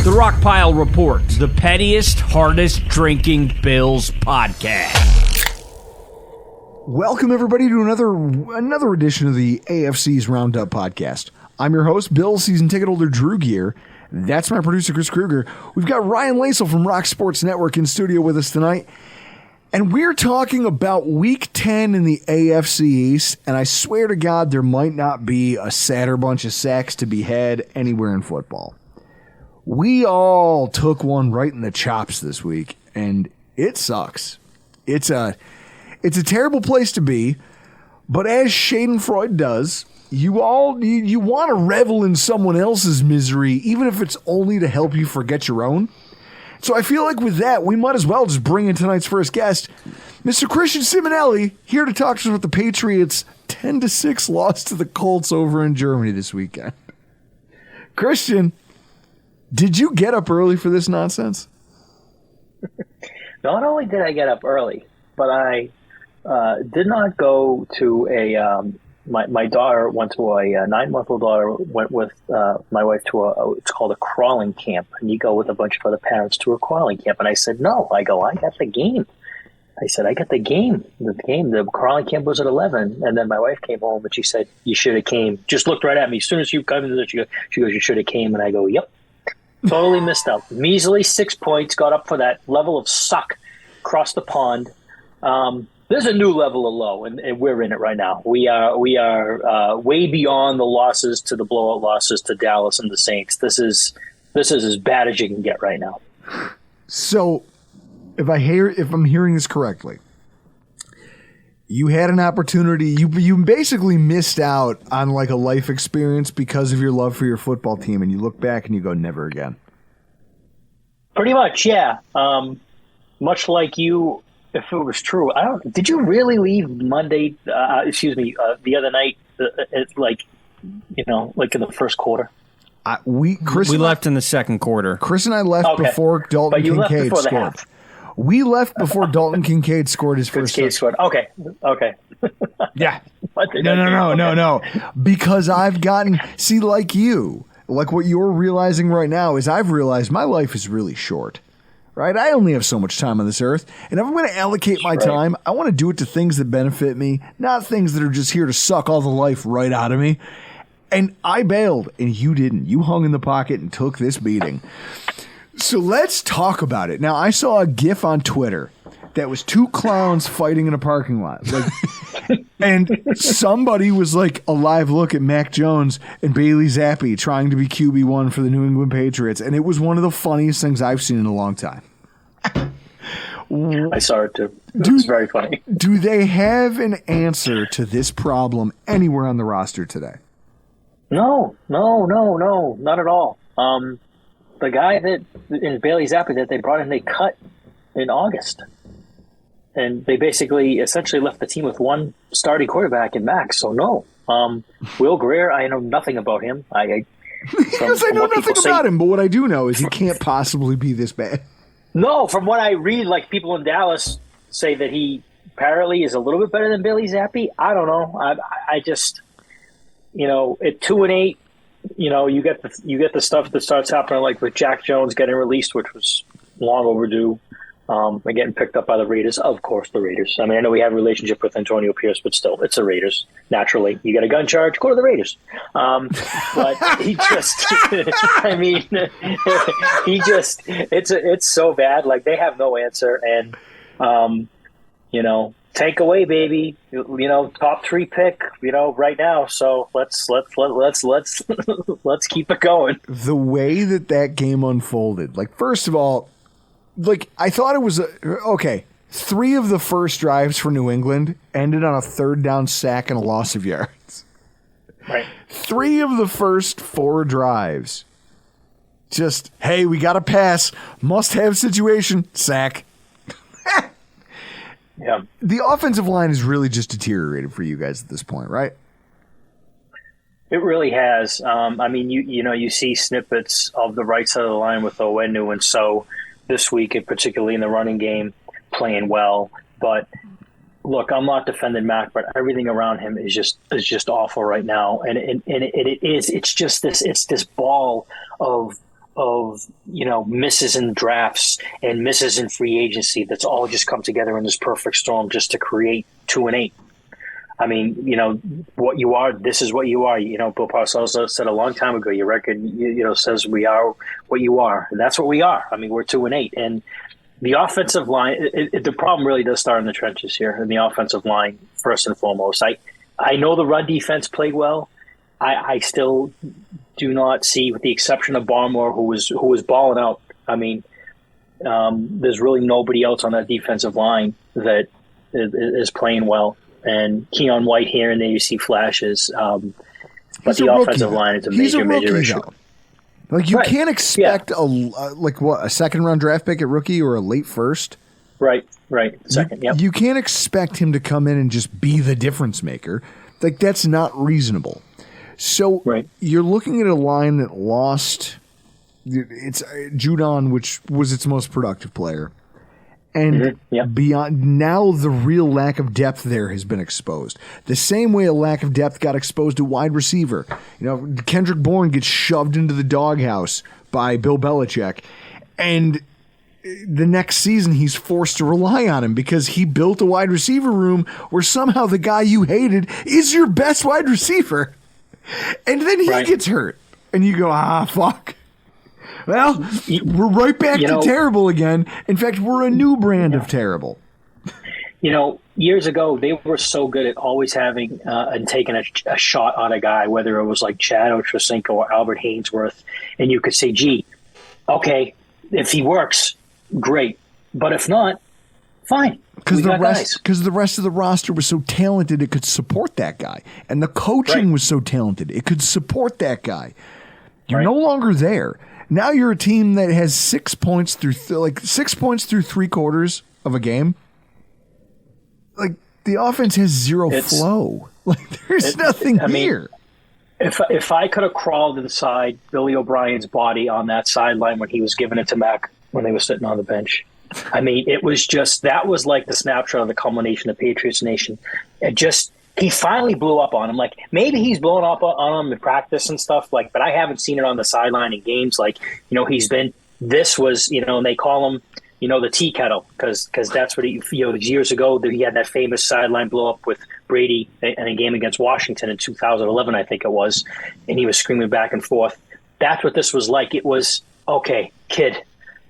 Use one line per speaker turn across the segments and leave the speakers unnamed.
The Rockpile Report, the pettiest, hardest drinking Bills podcast.
Welcome, everybody, to another edition of the AFC's Roundup podcast. I'm your host, Bill season ticket holder Drew Gear. That's my producer, Chris Kruger. We've got Ryan Lasel from Rock Sports Network in studio with us tonight. And we're talking about Week 10 in the AFC East. And I swear to God, there might not be a sadder bunch of sacks to be had anywhere in football. We all took one right in the chops this week, and it sucks. It's a terrible place to be, but as Schadenfreude does, you want to revel in someone else's misery, even if it's only to help you forget your own. So I feel like with that, we might as well just bring in tonight's first guest, Mr. Christian Simonelli, here to talk to us about the Patriots' 10-6 loss to the Colts over in Germany this weekend. Christian, did you get up early for this nonsense?
Not only did I get up early, but I did not go to my daughter went to a 9-month-old daughter went with my wife to it's called a crawling camp, and you go with a bunch of other parents to a crawling camp. And I said no. I got the game. I said, I got the game. The crawling camp was at 11, and then my wife came home and she said, "You should have came." Just looked right at me as soon as you come into she goes, "You should have came." And I go, "Yep." Totally missed out. Measly 6 points, got up for that level of suck, crossed the pond. There's a new level of low, and we're in it right now. We are way beyond the losses to the blowout losses to Dallas and the Saints. This is as bad as you can get right now.
So, if I'm hearing this correctly, you had an opportunity. You basically missed out on like a life experience because of your love for your football team, and you look back and you go, never again.
Pretty much, yeah. Much like you, if it was true. Did you really leave Monday? The other night, like in the first quarter.
We left in the second quarter.
Chris and I left before Dalton Kincaid scored. We left before Dalton Kincaid scored his first.
Okay.
Yeah. No. Because I've gotten like what you're realizing right now is I've realized my life is really short. Right? I only have so much time on this earth, and if I'm going to allocate my time, I want to do it to things that benefit me, not things that are just here to suck all the life right out of me. And I bailed, and you didn't. You hung in the pocket and took this beating. So let's talk about it. Now, I saw a GIF on Twitter that was two clowns fighting in a parking lot. And somebody was like a live look at Mac Jones and Bailey Zappi trying to be QB1 for the New England Patriots. And it was one of the funniest things I've seen in a long time.
I saw it too. It was very funny.
Do they have an answer to this problem anywhere on the roster today?
No, not at all. The guy that in Bailey Zappi that they brought in, they cut in August. And they essentially left the team with one starting quarterback in Max. So no, Will Greer, I know nothing about him. I know nothing about him,
but what I do know is he can't possibly be this bad.
No, from what I read, like people in Dallas say that he apparently is a little bit better than Bailey Zappi. I don't know. I just, at 2-8, you get the stuff that starts happening like with Jack Jones getting released, which was long overdue. And getting picked up by the Raiders. Of course, the Raiders. I mean, I know we have a relationship with Antonio Pierce, but still, it's the Raiders. Naturally, you get a gun charge, go to the Raiders. But he just, it's so bad. Like they have no answer, and take away, baby. Top 3 pick. Right now. So let's keep it going.
The way that game unfolded, like first of all. I thought it was okay. 3 of the first drives for New England ended on a 3rd down sack and a loss of yards.
Right.
3 of the first 4 drives. Just, hey, we got a pass. Must have situation. Sack.
Yeah.
The offensive line has really just deteriorated for you guys at this point, right?
It really has. You see snippets of the right side of the line with Owenu, and so this week, and particularly in the running game, playing well. But look, I'm not defending Mac, but everything around him is just awful right now. And it's just this ball of misses in drafts and misses in free agency that's all just come together in this perfect storm just to create 2-8. I mean, what you are, this is what you are. Bill Parcells said a long time ago, your record, says we are what you are. And that's what we are. I mean, we're 2-8. And the offensive line, the problem really does start in the trenches here, in the offensive line, first and foremost. I know the run defense played well. I still do not see, with the exception of Barmore, who was balling out. I mean, there's really nobody else on that defensive line that is playing well. And Keon White here and there, you see flashes. But the offensive line is a major issue.
Though. Like, you can't expect a second-round draft pick at rookie or a late first.
Right. Second, yeah.
You can't expect him to come in and just be the difference maker. Like, that's not reasonable. So you're looking at a line that lost Judon, which was its most productive player. And beyond, now the real lack of depth there has been exposed. The same way a lack of depth got exposed to wide receiver. Kendrick Bourne gets shoved into the doghouse by Bill Belichick. And the next season he's forced to rely on him because he built a wide receiver room where somehow the guy you hated is your best wide receiver. And then he gets hurt. And you go, fuck. Well, we're right back to terrible again. In fact, we're a new brand of terrible.
Years ago, they were so good at always having and taking a shot on a guy, whether it was like Chad Ochocinco or Albert Hainsworth, and you could say, gee, okay, if he works, great. But if not, fine. Because
the rest of the roster was so talented it could support that guy. And the coaching was so talented it could support that guy. You're no longer there. Now you're a team that has 6 points through 3 quarters of a game. Like, the offense has zero flow. Like, there's nothing here.
If I could have crawled inside Billy O'Brien's body on that sideline when he was giving it to Mac when they were sitting on the bench, I mean, it was just, that was like the snapshot of the culmination of Patriots Nation. He finally blew up on him. Like, maybe he's blown up on him in practice and stuff, but I haven't seen it on the sideline in games. Like, and they call him, the tea kettle, because that's what years ago he had that famous sideline blow up with Brady in a game against Washington in 2011, I think it was, and he was screaming back and forth. That's what this was like. It was, okay, kid,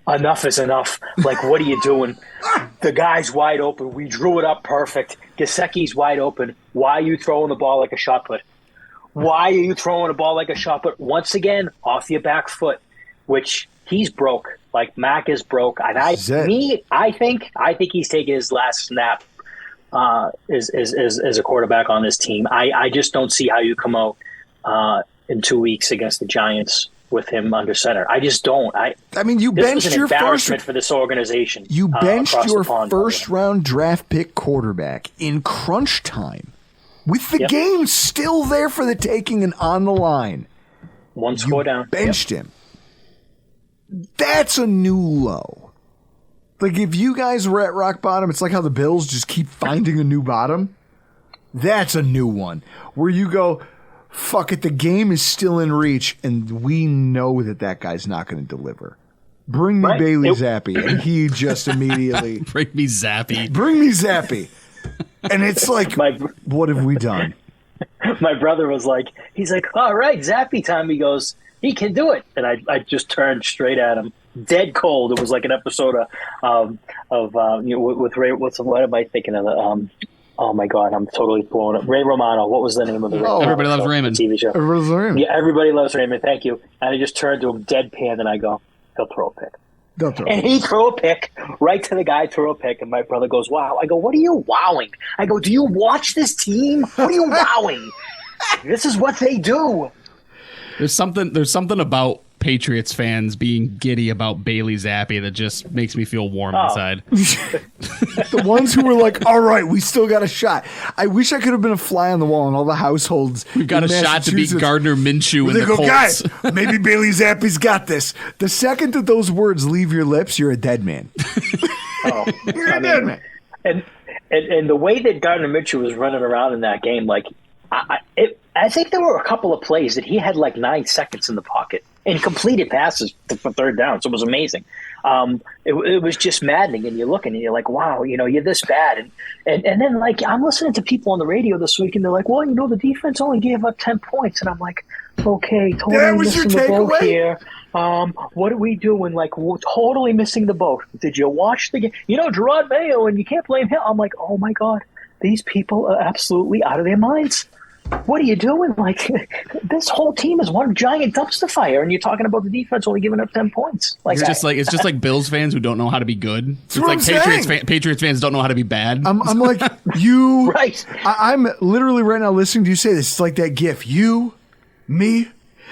enough is enough. Like, what are you doing? The guy's wide open. We drew it up perfect. Gesicki's wide open. Why are you throwing the ball like a shot put? Why are you throwing a ball like a shot put? Once again, off your back foot, which he's broke. Like, Mac is broke. And I think he's taking his last snap as a quarterback on this team. I just don't see how you come out in 2 weeks against the Giants with him under center. I just don't. I mean, you benched your embarrassment for this organization.
You benched your first-round draft pick quarterback in crunch time, with the game still there for the taking and on the line.
One score down.
Benched him. That's a new low. Like, if you guys were at rock bottom, it's like how the Bills just keep finding a new bottom. That's a new one where you go, fuck it, the game is still in reach, and we know that guy's not going to deliver. Bring me Bailey Zappi. And he just immediately...
Bring me Zappi.
Bring me Zappi. And it's like, what have we done?
My brother was like, he's like, all right, Zappi time. He goes, he can do it. And I just turned straight at him. Dead cold. It was like an episode with Ray. What am I thinking of? Oh my God, I'm totally blowing up. Ray Romano. What was the name of the
Everybody Loves Raymond
TV show?
Everybody Loves Raymond.
Yeah, Everybody Loves Raymond. Thank you. And I just turned to him deadpan, and I go, he'll throw a pick. He threw a pick right to the guy, threw a pick, and my brother goes, wow. I go, what are you wowing? I go, do you watch this team? What are you wowing? This is what they do.
There's something about Patriots fans being giddy about Bailey Zappi that just makes me feel warm inside.
The ones who were like, all right, we still got a shot. I wish I could have been a fly on the wall in all the households.
We've got a shot to beat Gardner Minshew and the Colts.
Guys, maybe Bailey Zappi's got this. The second that those words leave your lips, you're a dead man. You're a dead man.
And the way that Gardner Minshew was running around in that game, like, I think there were a couple of plays that he had like 9 seconds in the pocket. and completed passes for third down. So it was amazing. It was just maddening, and you're looking and you're like, wow, you're this bad. And then, like, I'm listening to people on the radio this week, and they're like, well, the defense only gave up 10 points. And I'm like, okay, totally missing the boat here. What are we doing? Like, we're totally missing the boat. Did you watch the game? Gerard Mayo, and you can't blame him. I'm like, oh my God, these people are absolutely out of their minds. What are you doing? Like, this whole team is one giant dumpster fire, and you're talking about the defense only giving up 10 points. Like,
it's just like Bills fans who don't know how to be good. It's
what
like
I'm
Patriots fans don't know how to be bad.
I'm like, you.
Right.
I'm literally right now listening to you say this. It's like that GIF. You, me,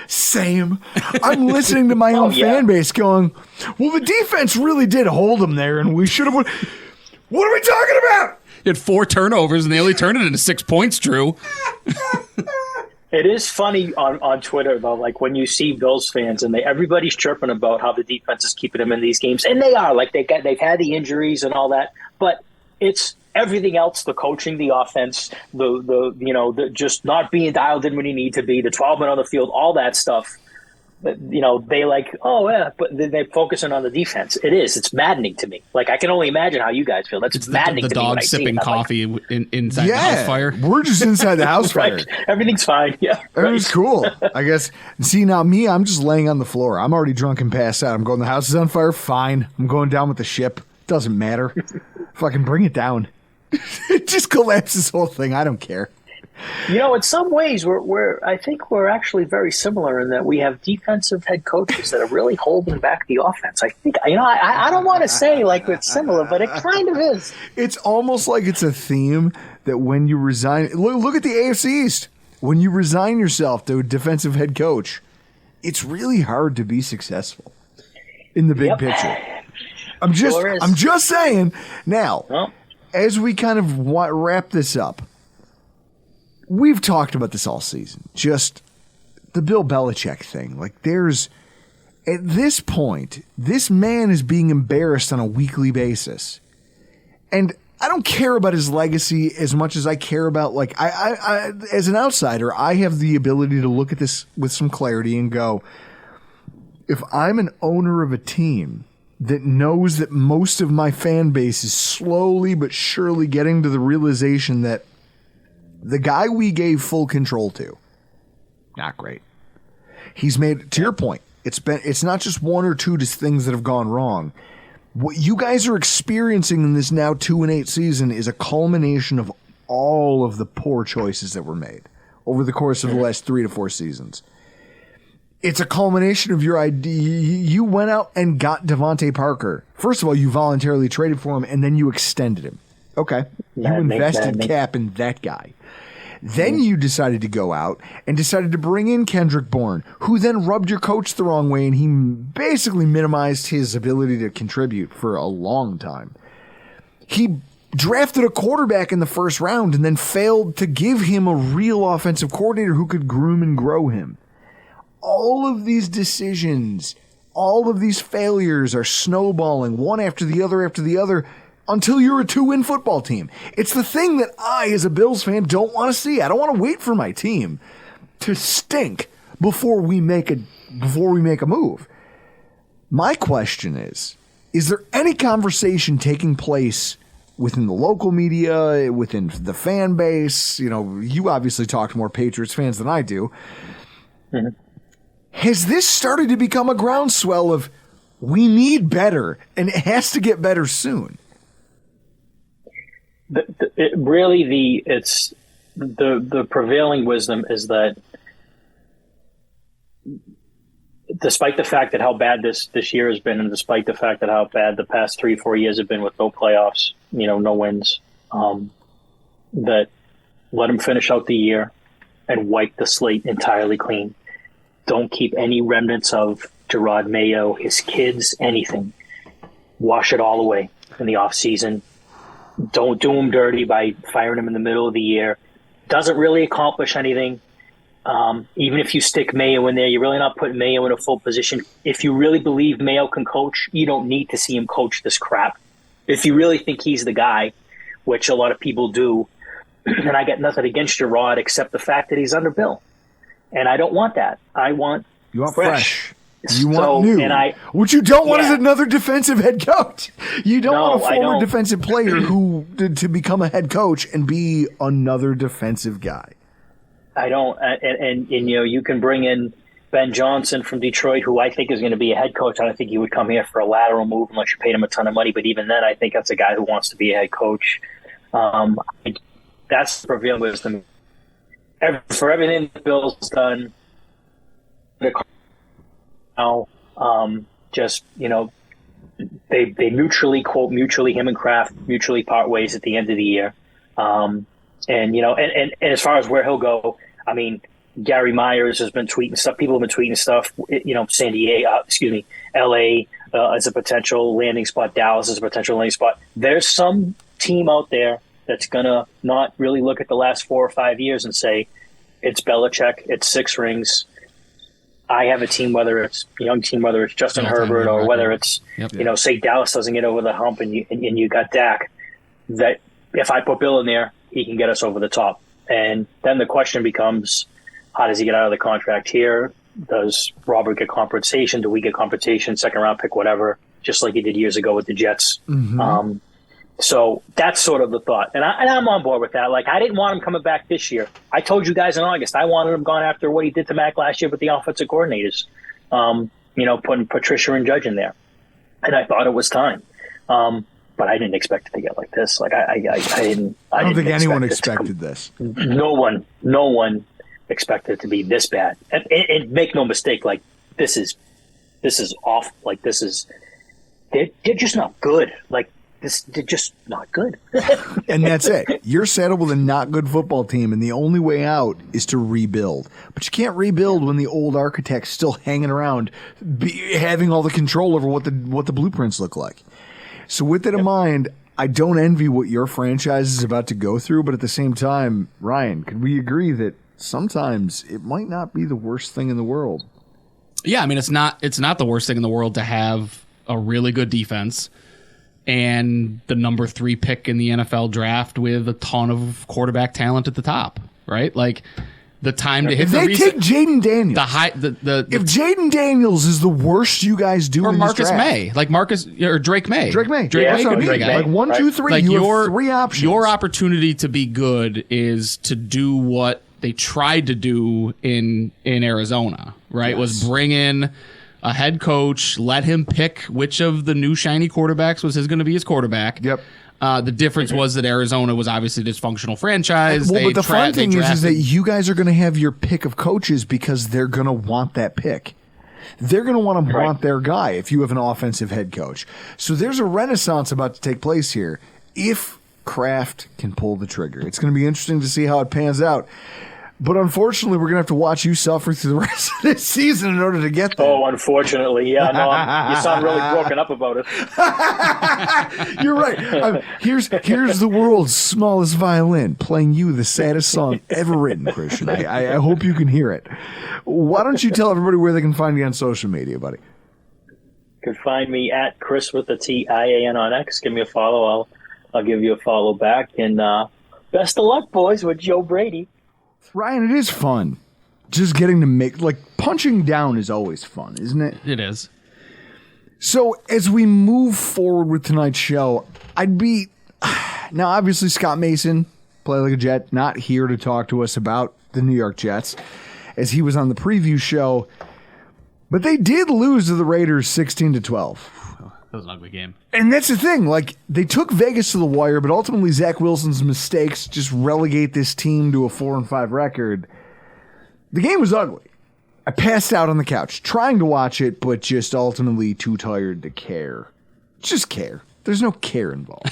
same. I'm listening to my own fan base going, well, the defense really did hold them there, and we should have. What are we talking about?
You had 4 turnovers, and they only turned it into 6 points, Drew.
It is funny on Twitter, though, like when you see Bills fans and everybody's chirping about how the defense is keeping them in these games, and they are. Like, they've had the injuries and all that, but it's everything else: the coaching, the offense, the just not being dialed in when you need to be, the 12 men on the field, all that stuff. They like, oh yeah, but they're focusing on the defense. It's maddening to me. Like, I can only imagine how you guys feel. It's maddening to me.
The dog sipping coffee inside the house fire.
We're just inside the house fire.
Right. Everything's fine. Yeah,
everything's cool. I guess. See, now me, I'm just laying on the floor. I'm already drunk and passed out. I'm going, the house is on fire. Fine. I'm going down with the ship. Doesn't matter. Fucking bring it down. It just collapses the whole thing. I don't care.
In some ways, I think we're actually very similar in that we have defensive head coaches that are really holding back the offense. I think, I don't want to say like it's similar, but it kind of is.
It's almost like it's a theme that when you resign, look at the AFC East. When you resign yourself to a defensive head coach, it's really hard to be successful in the big picture. I'm just saying. Now, as we kind of wrap this up, we've talked about this all season. Just the Bill Belichick thing. Like, at this point, this man is being embarrassed on a weekly basis. And I don't care about his legacy as much as I care about, like, I as an outsider, I have the ability to look at this with some clarity and go, if I'm an owner of a team that knows that most of my fan base is slowly but surely getting to the realization that the guy we gave full control to, not great. He's made, to your point, it's not just one or two things that have gone wrong. What you guys are experiencing in this now 2-8 season is a culmination of all of the poor choices that were made over the course of the last 3 to 4 seasons. It's a culmination of your idea. You went out and got Devontae Parker. First of all, you voluntarily traded for him, and then you extended him. Okay. You invested cap in that guy. Then you decided to go out and decided to bring in Kendrick Bourne, who then rubbed your coach the wrong way, and he basically minimized his ability to contribute for a long time. He drafted a quarterback in the first round and then failed to give him a real offensive coordinator who could groom and grow him. All of these decisions, all of these failures are snowballing one after the other, until you're a 2-win football team. It's the thing that I, as a Bills fan, don't want to see. I don't want to wait for my team to stink before we make a move. My question is there any conversation taking place within the local media, within the fan base? You obviously talk to more Patriots fans than I do. Mm-hmm. Has this started to become a groundswell of we need better, and it has to get better soon?
The prevailing wisdom is that despite the fact that how bad this year has been, and despite the fact that how bad the past 3-4 years have been with no playoffs, no wins, that let them finish out the year and wipe the slate entirely clean. Don't keep any remnants of Gerard Mayo, his kids, anything. Wash it all away in the offseason. Don't do him dirty by firing him in the middle of the year. Doesn't really accomplish anything. Even if you stick Mayo in there, you're really not putting Mayo in a full position. If you really believe Mayo can coach, you don't need to see him coach this crap. If you really think he's the guy, which a lot of people do, and I got nothing against Gerard except the fact that he's under Bill. And I don't want that. I want
fresh. You want new. What you don't want is another defensive head coach. You don't want a former defensive player who to become a head coach and be another defensive guy.
I don't. And you can bring in Ben Johnson from Detroit, who I think is going to be a head coach. I don't think he would come here for a lateral move unless you paid him a ton of money. But even then, I think that's a guy who wants to be a head coach. That's the prevailing wisdom. For everything the Bills done, now, they mutually, him and Kraft mutually part ways at the end of the year. And as far as where he'll go, I mean, Gary Myers has been tweeting stuff. People have been tweeting stuff. LA as a potential landing spot. Dallas as a potential landing spot. There's some team out there that's gonna not really look at the last 4 or 5 years and say it's Belichick, it's 6 rings. I have a team, whether it's a young team, whether it's Justin Herbert or whether it's say Dallas doesn't get over the hump and you got Dak. That if I put Bill in there, he can get us over the top. And then the question becomes, how does he get out of the contract here? Does Robert get compensation? Do we get compensation, second round pick, whatever, just like he did years ago with the Jets? Mm-hmm. So that's sort of the thought. And I'm on board with that. Like, I didn't want him coming back this year. I told you guys in August, I wanted him gone after what he did to Mac last year with the offensive coordinators, putting Patricia and Judge in there. And I thought it was time. But I didn't expect it to get like this. Like, I didn't. I don't
think anyone expected this.
No one expected it to be this bad. And make no mistake, like, this is off. Like, they're just not good. Like, they're just not good.
And that's it. You're saddled with a not good football team, and the only way out is to rebuild. But you can't rebuild when the old architect's still hanging around, having all the control over what the blueprints look like. So with that in mind, I don't envy what your franchise is about to go through, but at the same time, Ryan, could we agree that sometimes it might not be the worst thing in the world?
Yeah, I mean, it's not the worst thing in the world to have a really good defense and the number 3 pick in the NFL draft with a ton of quarterback talent at the top, right? Like, the time to hit the reset.
Take Jaden Daniels.
If
Jaden Daniels is the worst you guys do in
Marcus
this draft.
May, like Marcus or Drake May.
Drake May
could be the guy.
Like 1, 2, 3. Like you have 3 options.
Your opportunity to be good is to do what they tried to do in Arizona, right? Yes. Was bring in a head coach, let him pick which of the new shiny quarterbacks was going to be his quarterback.
Yep.
The difference was that Arizona was obviously a dysfunctional franchise.
Well, but the fun thing is that you guys are going to have your pick of coaches because they're going to want that pick. They're going to want their guy if you have an offensive head coach. So there's a renaissance about to take place here if Kraft can pull the trigger. It's going to be interesting to see how it pans out. But unfortunately, we're going to have to watch you suffer through the rest of this season in order to get there.
Oh, unfortunately. Yeah, no, you sound really broken up about it.
You're right. Here's the world's smallest violin playing you the saddest song ever written, Christian. I hope you can hear it. Why don't you tell everybody where they can find you on social media, buddy?
You can find me at Chris with the TIAN on X. Give me a follow. I'll give you a follow back. And best of luck, boys, with Joe Brady.
Ryan, it is fun. Just getting to make, like, punching down is always fun, isn't it?
It is.
So as we move forward with tonight's show, now obviously Scott Mason, play like a Jet, not here to talk to us about the New York Jets, as he was on the preview show, but they did lose to the Raiders 16-12.
That was an ugly game.
And that's the thing. Like, they took Vegas to the wire, but ultimately Zach Wilson's mistakes just relegate this team to a 4-5 record. The game was ugly. I passed out on the couch trying to watch it, but just ultimately too tired to care. Just care. There's no care involved.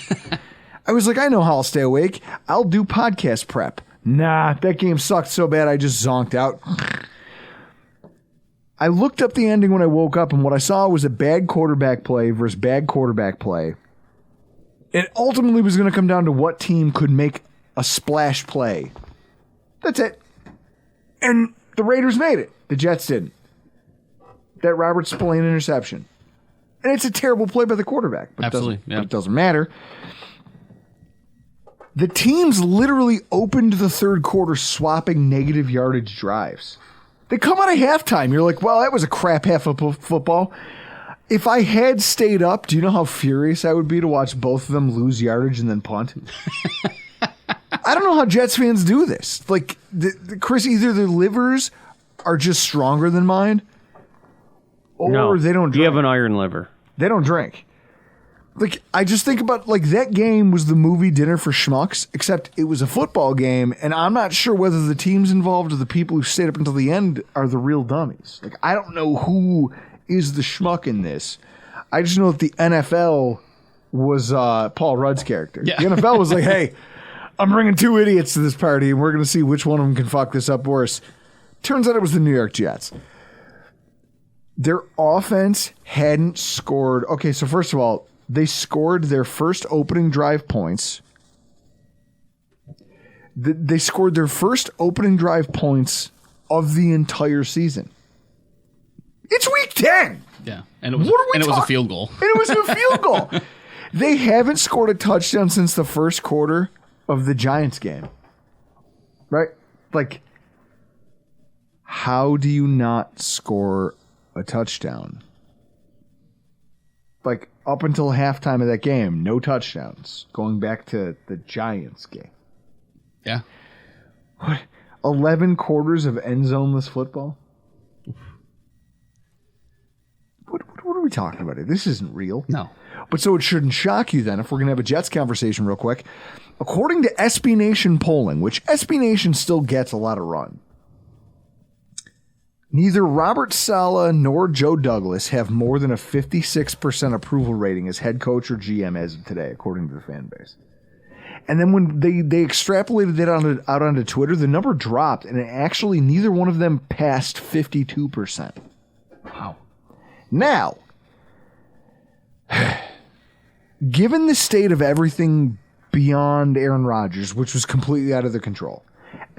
I was like, I know how I'll stay awake. I'll do podcast prep. Nah, that game sucked so bad I just zonked out. I looked up the ending when I woke up, and what I saw was a bad quarterback play versus bad quarterback play. It ultimately was going to come down to what team could make a splash play. That's it. And the Raiders made it. The Jets didn't. That Robert Spillane interception. And it's a terrible play by the quarterback. But
absolutely.
But it doesn't matter. The teams literally opened the third quarter swapping negative yardage drives. They come out of halftime. You're like, well, that was a crap half of football. If I had stayed up, do you know how furious I would be to watch both of them lose yardage and then punt? I don't know how Jets fans do this. Like, Chris, either their livers are just stronger than mine, or they don't drink.
You have an iron liver.
They don't drink. Like, I just think about, like, that game was the movie Dinner for Schmucks, except it was a football game, and I'm not sure whether the teams involved or the people who stayed up until the end are the real dummies. Like, I don't know who is the schmuck in this. I just know that the NFL was Paul Rudd's character. Yeah. The NFL was like, hey, I'm bringing two idiots to this party, and we're going to see which one of them can fuck this up worse. Turns out it was the New York Jets. Their offense hadn't scored. Okay, so first of all, they scored their first opening drive points. They scored their first opening drive points of the entire season. It's week 10.
Yeah, and it was a field goal.
And it was a field goal. They haven't scored a touchdown since the first quarter of the Giants game. Right? Like, how do you not score a touchdown? Like, up until halftime of that game, no touchdowns. Going back to the Giants game.
Yeah.
What? 11 quarters of end zoneless football? What are we talking about here? This isn't real.
No.
But so it shouldn't shock you then if we're going to have a Jets conversation real quick. According to SB Nation polling, which SB Nation still gets a lot of run, neither Robert Saleh nor Joe Douglas have more than a 56% approval rating as head coach or GM as of today, according to the fan base. And then when they extrapolated that out onto Twitter, the number dropped, and actually neither one of them passed 52%. Wow. Now, given the state of everything beyond Aaron Rodgers, which was completely out of their control,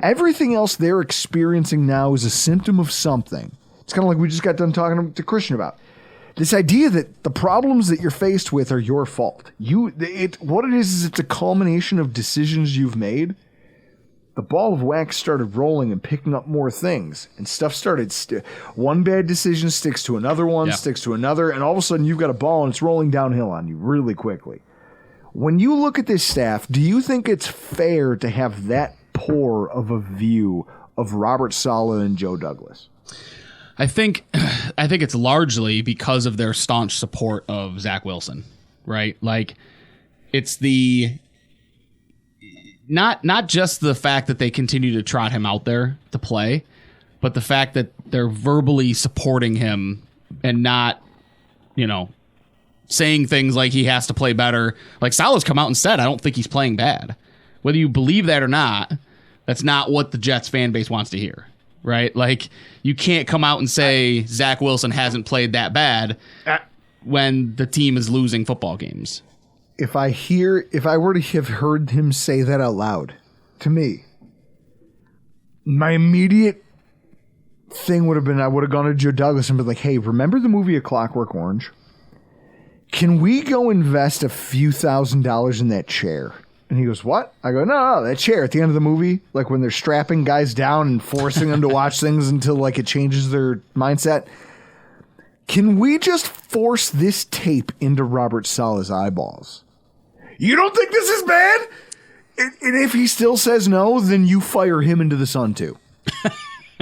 everything else they're experiencing now is a symptom of something. It's kind of like we just got done talking to Christian about. This idea that the problems that you're faced with are your fault. What it is it's a culmination of decisions you've made. The ball of wax started rolling and picking up more things, and stuff started. One bad decision sticks to another one, sticks to another, and all of a sudden you've got a ball and it's rolling downhill on you really quickly. When you look at this staff, do you think it's fair to have that poor of a view of Robert Saleh and Joe Douglas?
I think it's largely because of their staunch support of Zach Wilson, right? Like, it's the not just the fact that they continue to trot him out there to play, but the fact that they're verbally supporting him and not, saying things like he has to play better. Like, Saleh's come out and said, I don't think he's playing bad. Whether you believe that or not, that's not what the Jets fan base wants to hear, right? Like, you can't come out and say Zach Wilson hasn't played that bad when the team is losing football games.
If I were to have heard him say that out loud to me, my immediate thing would have been I would have gone to Joe Douglas and been like, hey, remember the movie A Clockwork Orange? Can we go invest a few $1,000s in that chair? And he goes, what? I go, no, that chair at the end of the movie, like when they're strapping guys down and forcing them to watch things until like it changes their mindset. Can we just force this tape into Robert Saleh's eyeballs? You don't think this is bad? And if he still says no, then you fire him into the sun too.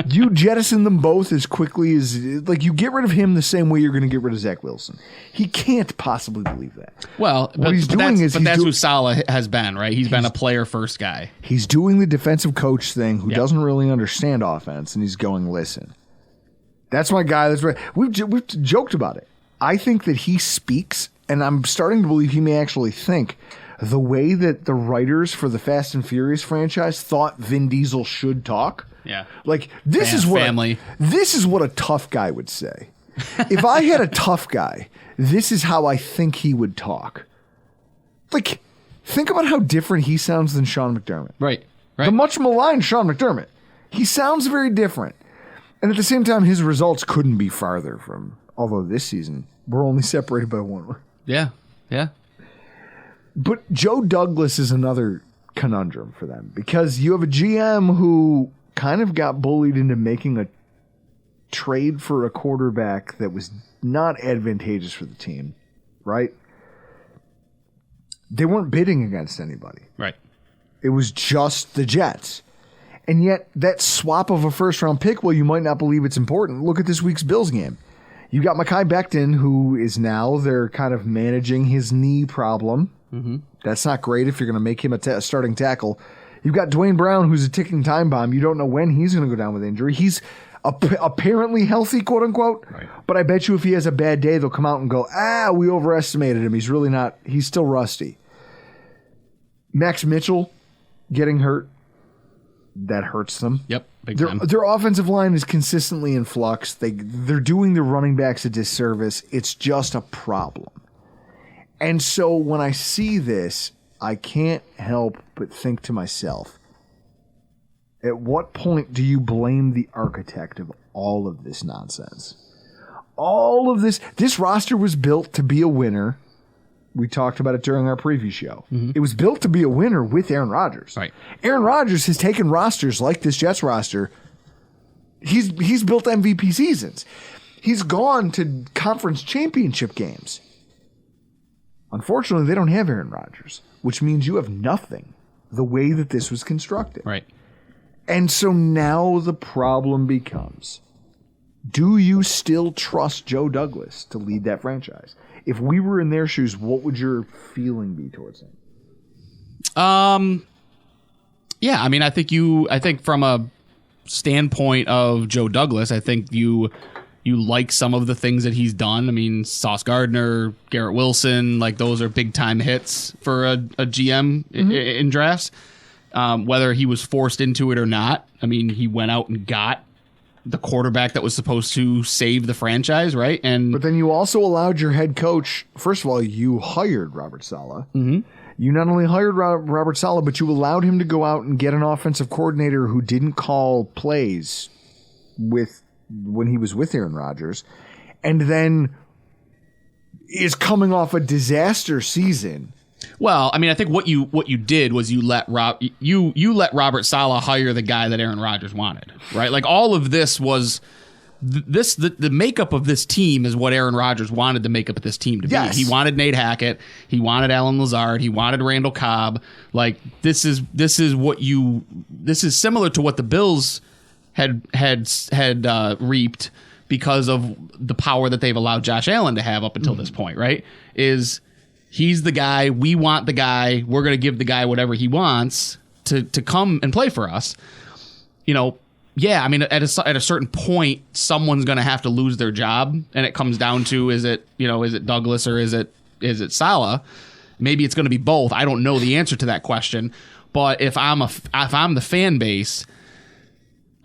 You jettison them both as quickly as, like, you get rid of him the same way you're going to get rid of Zach Wilson. He can't possibly believe that.
Well, that's who Saleh has been, right? He's been a player first guy.
He's doing the defensive coach thing who doesn't really understand offense, and he's going, listen, that's my guy. That's right. We've joked about it. I think that he speaks, and I'm starting to believe he may actually think the way that the writers for the Fast and Furious franchise thought Vin Diesel should talk.
Yeah.
Like, this is what a tough guy would say. If I had a tough guy, this is how I think he would talk. Like, think about how different he sounds than Sean McDermott.
Right.
The much maligned Sean McDermott. He sounds very different. And at the same time, his results couldn't be farther from, although this season, we're only separated by one.
Yeah.
But Joe Douglas is another conundrum for them because you have a GM who kind of got bullied into making trade for a quarterback that was not advantageous for the team, right? They weren't bidding against anybody.
Right.
It was just the Jets. And yet, that swap of a first-round pick, well, you might not believe it's important. Look at this week's Bills game. You got Mekhi Becton, who is now, they're kind of managing his knee problem. Mm-hmm. That's not great if you're going to make him a starting tackle. You've got Dwayne Brown, who's a ticking time bomb. You don't know when he's going to go down with injury. He's apparently healthy, quote-unquote. Right. But I bet you if he has a bad day, they'll come out and go, we overestimated him. He's really not. He's still rusty. Max Mitchell getting hurt. That hurts them.
Yep, big time.
Their offensive line is consistently in flux. They're doing the running backs a disservice. It's just a problem. And so when I see this, I can't help but think to myself, at what point do you blame the architect of all of this nonsense? All of this roster was built to be a winner. We talked about it during our preview show. Mm-hmm. It was built to be a winner with Aaron Rodgers.
Right.
Aaron Rodgers has taken rosters like this Jets roster. He's built MVP seasons. He's gone to conference championship games. Unfortunately, they don't have Aaron Rodgers, which means you have nothing the way that this was constructed.
Right.
And so now the problem becomes, do you still trust Joe Douglas to lead that franchise? If we were in their shoes, what would your feeling be towards him?
Yeah, I mean, I think from a standpoint of Joe Douglas, I think you like some of the things that he's done. I mean, Sauce Gardner, Garrett Wilson, like those are big time hits for a GM in drafts. Whether he was forced into it or not, I mean, he went out and got the quarterback that was supposed to save the franchise, right?
But then you also allowed your head coach, first of all, you hired Robert Saleh. Mm-hmm. You not only hired Robert Saleh, but you allowed him to go out and get an offensive coordinator who didn't call plays when he was with Aaron Rodgers, and then is coming off a disaster season.
Well, I mean, I think what you did was you let Robert Saleh hire the guy that Aaron Rodgers wanted, right? Like all of this was the makeup of this team is what Aaron Rodgers wanted the makeup of this team to be.
Yes.
He wanted Nate Hackett, he wanted Alan Lazard, he wanted Randall Cobb. Like this is similar to what the Bills had reaped because of the power that they've allowed Josh Allen to have up until this point, right? He's the guy. We want the guy. We're going to give the guy whatever he wants to come and play for us. You know, yeah, I mean, at a certain point, someone's going to have to lose their job, and it comes down to is it Douglas or is it Saleh? Maybe it's going to be both. I don't know the answer to that question. But if I'm the fan base,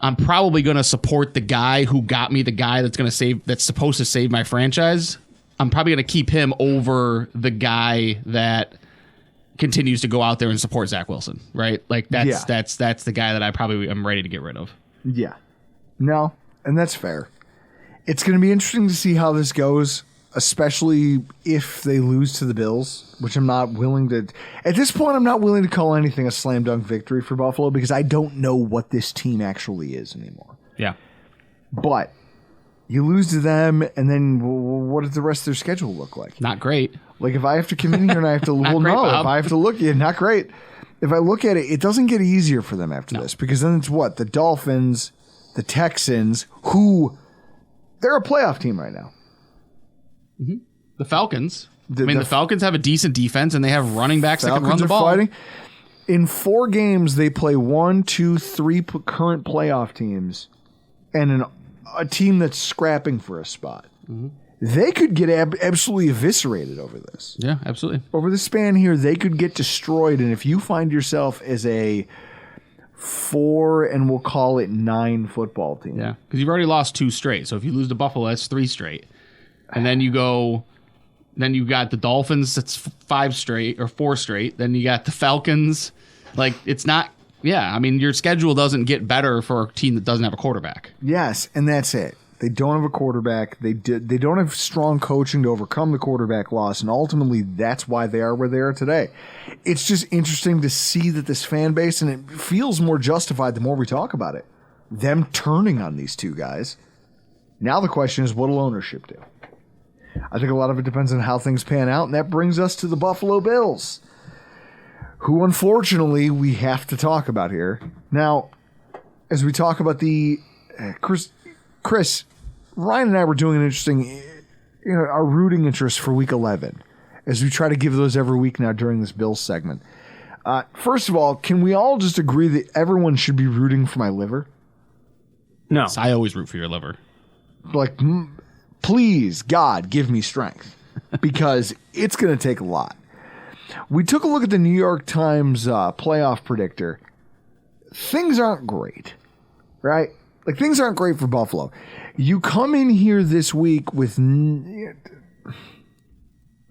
I'm probably going to support the guy who got me the guy that's supposed to save my franchise. I'm probably going to keep him over the guy that continues to go out there and support Zach Wilson, right? Like that's the guy that I probably am ready to get rid of.
Yeah. No, and that's fair. It's going to be interesting to see how this goes, especially if they lose to the Bills, which I'm not willing to... At this point, I'm not willing to call anything a slam dunk victory for Buffalo because I don't know what this team actually is anymore.
Yeah.
But... you lose to them, and then what does the rest of their schedule look like?
Not great.
Like, if I have to come in here and I have to... well,
great,
no,
Bob.
if I have to look... yeah, not great. If I look at it, it doesn't get easier for them after this, because then it's what? The Dolphins, the Texans, who... they're a playoff team right now.
Mm-hmm. The Falcons. The Falcons have a decent defense, and they have running backs that can run the ball. Fighting.
In 4 games, they play 1, 2, 3 current playoff teams, and a team that's scrapping for a spot. Mm-hmm. They could get absolutely eviscerated over this.
Yeah, absolutely.
Over the span here, they could get destroyed. And if you find yourself as a 4 and we'll call it 9 football team.
Yeah, because you've already lost 2 straight. So if you lose to Buffalo, that's 3 straight. And then you got the Dolphins, that's 5 straight or 4 straight. Then you got the Falcons. Like, it's not... yeah, I mean, your schedule doesn't get better for a team that doesn't have a quarterback.
Yes, and that's it. They don't have a quarterback. They don't have strong coaching to overcome the quarterback loss, and ultimately that's why they are where they are today. It's just interesting to see that this fan base, and it feels more justified the more we talk about it, them turning on these two guys Now the question is, what will ownership do? I think a lot of it depends on how things pan out, and that brings us to the Buffalo Bills, who unfortunately we have to talk about here. Now, as we talk about the Chris, Ryan and I were doing an interesting, our rooting interest for Week 11, as we try to give those every week now during this Bills segment. First of all, can we all just agree that everyone should be rooting for my liver?
No.
I always root for your liver.
Like, please, God, give me strength, because it's going to take a lot. We took a look at the New York Times playoff predictor. Things aren't great, right? Like, things aren't great for Buffalo. You come in here this week with,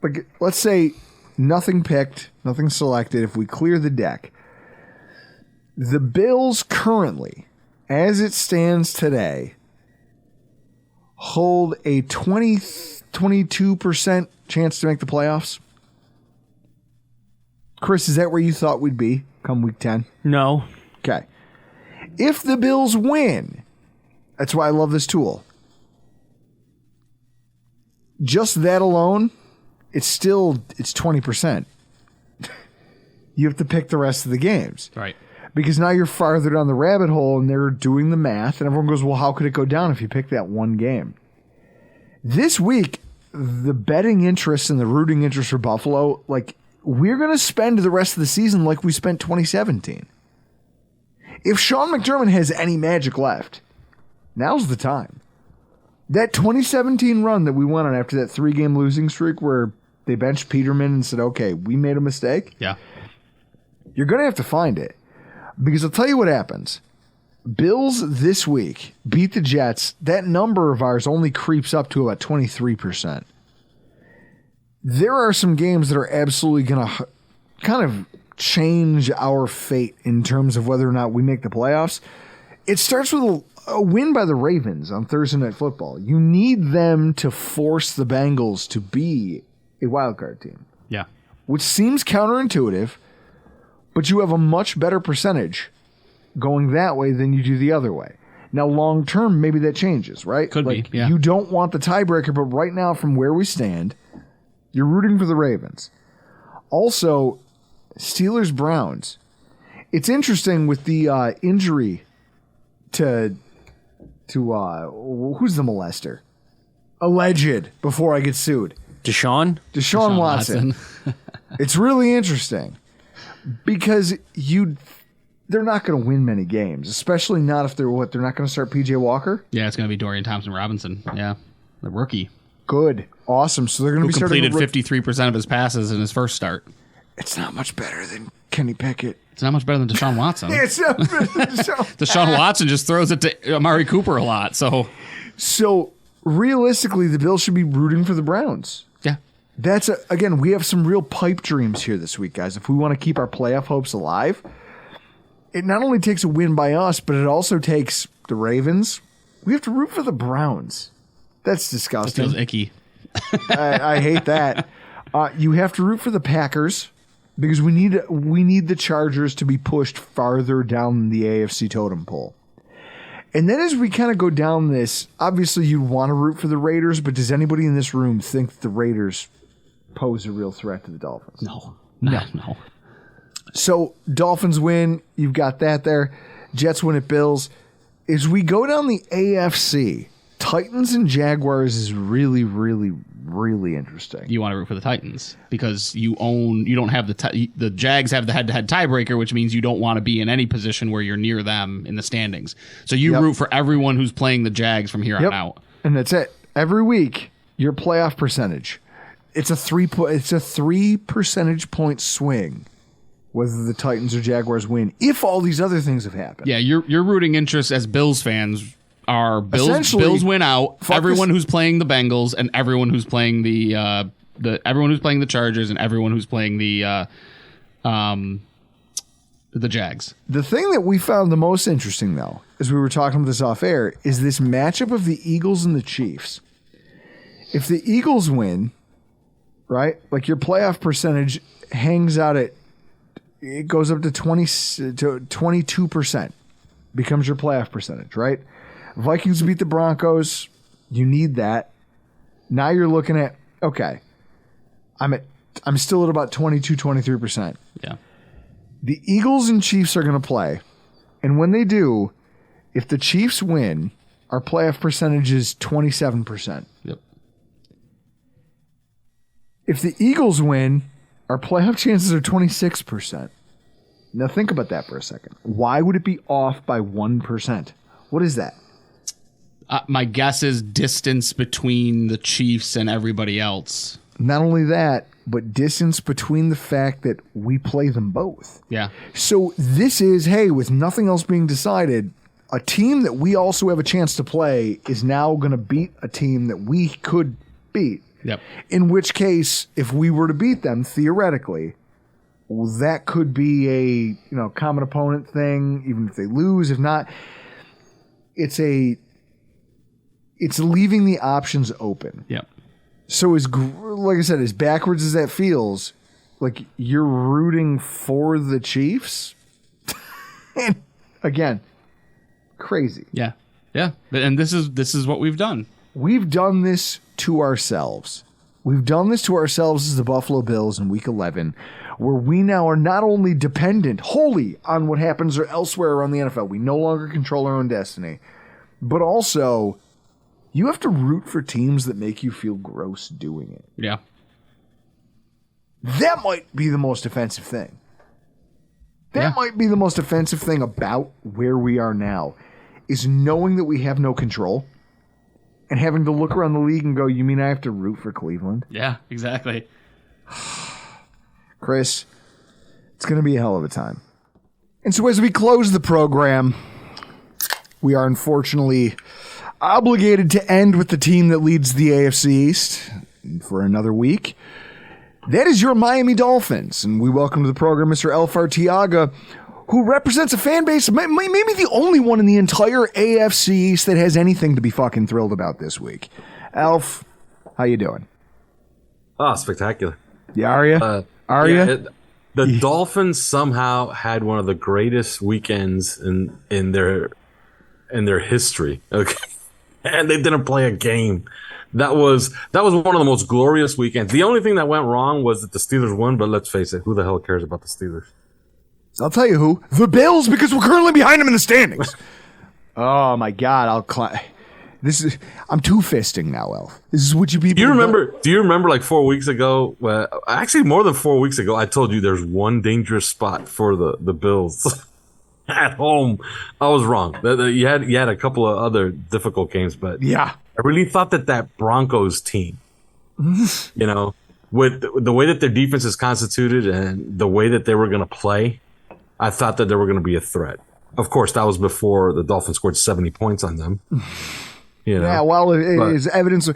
like, let's say nothing picked, nothing selected. If we clear the deck, the Bills currently, as it stands today, hold a 22% chance to make the playoffs. Chris, is that where you thought we'd be come Week 10?
No.
Okay. If the Bills win, that's why I love this tool. Just that alone, it's 20%. You have to pick the rest of the games.
Right.
Because now you're farther down the rabbit hole and they're doing the math, and everyone goes, well, how could it go down if you pick that one game? This week, the betting interest and the rooting interest for Buffalo, like, we're going to spend the rest of the season like we spent 2017. If Sean McDermott has any magic left, now's the time. That 2017 run that we went on after that 3-game losing streak where they benched Peterman and said, okay, we made a mistake.
Yeah.
You're going to have to find it. Because I'll tell you what happens. Bills this week beat the Jets. That number of ours only creeps up to about 23%. There are some games that are absolutely going to kind of change our fate in terms of whether or not we make the playoffs. It starts with a win by the Ravens on Thursday Night Football. You need them to force the Bengals to be a wildcard team.
Yeah.
Which seems counterintuitive, but you have a much better percentage going that way than you do the other way. Now, long term, maybe that changes, right?
Could be, yeah.
You don't want the tiebreaker, but right now, from where we stand, you're rooting for the Ravens. Also, Steelers-Browns. It's interesting with the injury to who's the molester? Alleged, before I get sued.
Deshaun
Watson. It's really interesting. Because they're not going to win many games, especially not if they're not going to start PJ Walker?
Yeah, it's going to be Dorian Thompson-Robinson. Yeah, the rookie.
Good. Awesome. So they're going to be
completed 53% of his passes in his first start.
It's not much better than Kenny Pickett.
It's not much better than Deshaun Watson.
It's not better than
Deshaun Watson just throws it to Amari Cooper a lot.
So realistically, the Bills should be rooting for the Browns.
Yeah.
That's again, we have some real pipe dreams here this week, guys. If we want to keep our playoff hopes alive, it not only takes a win by us, but it also takes the Ravens. We have to root for the Browns. That's disgusting.
That feels icky.
I hate that. You have to root for the Packers because we need the Chargers to be pushed farther down the AFC totem pole. And then as we kind of go down this, obviously you'd want to root for the Raiders, but does anybody in this room think that the Raiders pose a real threat to the Dolphins?
No.
So Dolphins win. You've got that there. Jets win at Bills. As we go down the AFC, Titans and Jaguars is really, really, really interesting.
You want to root for the Titans because you don't have the Jags have the head-to-head tiebreaker, which means you don't want to be in any position where you're near them in the standings. So you root for everyone who's playing the Jags from here on out.
And that's it. Every week, your playoff percentage. It's a 3 percentage point swing whether the Titans or Jaguars win if all these other things have happened.
Yeah, your rooting interests as Bills fans are Bills win out. Everyone who's playing the Bengals and everyone who's playing the Chargers and everyone who's playing the Jags.
The thing that we found the most interesting, though, as we were talking about this off air, is this matchup of the Eagles and the Chiefs. If the Eagles win, right, like your playoff percentage hangs out at, it goes up to 22%, becomes your playoff percentage, right? Vikings beat the Broncos, You need that. Now you're looking at, okay, I'm still at about 22, 23%.
Yeah.
The Eagles and Chiefs are going to play. And when they do, if the Chiefs win, our playoff percentage is 27%.
Yep.
If the Eagles win, our playoff chances are 26%. Now think about that for a second. Why would it be off by 1%? What is that?
My guess is distance between the Chiefs and everybody else.
Not only that, but distance between the fact that we play them both.
Yeah.
So this is, hey, with nothing else being decided, a team that we also have a chance to play is now going to beat a team that we could beat.
Yep.
In which case, if we were to beat them, theoretically, well, that could be a common opponent thing, even if they lose. If not, it's leaving the options open.
Yep.
So like I said, as backwards as that feels, like you're rooting for the Chiefs. And again, crazy.
Yeah. Yeah. And this is what we've done.
We've done this to ourselves. We've done this to ourselves as the Buffalo Bills in Week 11, where we now are not only dependent wholly on what happens elsewhere around the NFL. We no longer control our own destiny, but also you have to root for teams that make you feel gross doing it.
Yeah.
That might be the most offensive thing. That might be the most offensive thing about where we are now, is knowing that we have no control and having to look around the league and go, you mean I have to root for Cleveland?
Yeah, exactly.
Chris, it's going to be a hell of a time. And so as we close the program, we are unfortunately obligated to end with the team that leads the AFC East for another week. That is your Miami Dolphins. And we welcome to the program Mr. Arteaga, who represents a fan base, maybe the only one in the entire AFC East that has anything to be fucking thrilled about this week. Alf, how you doing?
Oh, spectacular.
Yeah, are you? Are you?
The Dolphins somehow had one of the greatest weekends in their history. Okay. And they didn't play a game. That was one of the most glorious weekends. The only thing that went wrong was that the Steelers won, but let's face it, who the hell cares about the Steelers?
I'll tell you who. The Bills, because we're currently behind them in the standings. Oh my God, I'm two-fisting now, Elf. This is what you people
Do you remember like 4 weeks ago? Well, actually, more than 4 weeks ago, I told you there's one dangerous spot for the Bills at home. I was wrong. You had a couple of other difficult games, but
yeah,
I really thought that Broncos team, with the way that their defense is constituted and the way that they were going to play, I thought that they were going to be a threat. Of course, that was before the Dolphins scored 70 points on them.
Yeah, well, it is evidence.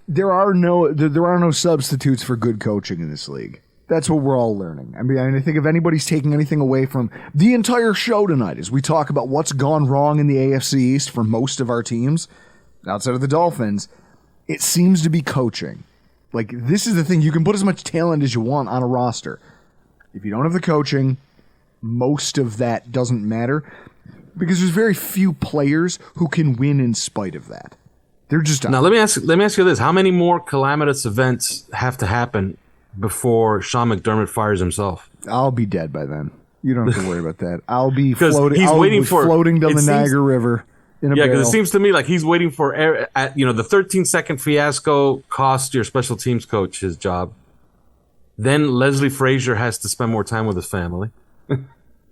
There are no substitutes for good coaching in this league. That's what we're all learning. I mean, I think if anybody's taking anything away from the entire show tonight, as we talk about what's gone wrong in the AFC East for most of our teams, outside of the Dolphins, it seems to be coaching. Like, this is the thing. You can put as much talent as you want on a roster. If you don't have the coaching, most of that doesn't matter, because there's very few players who can win in spite of that. They're just
now. Let me ask you this: how many more calamitous events have to happen before Sean McDermott fires himself?
I'll be dead by then. You don't have to worry about that. I'll be floating. Floating down the Niagara River in a barrel.
Because it seems to me like he's waiting for the 13-second fiasco cost your special teams coach his job. Then Leslie Frazier has to spend more time with his family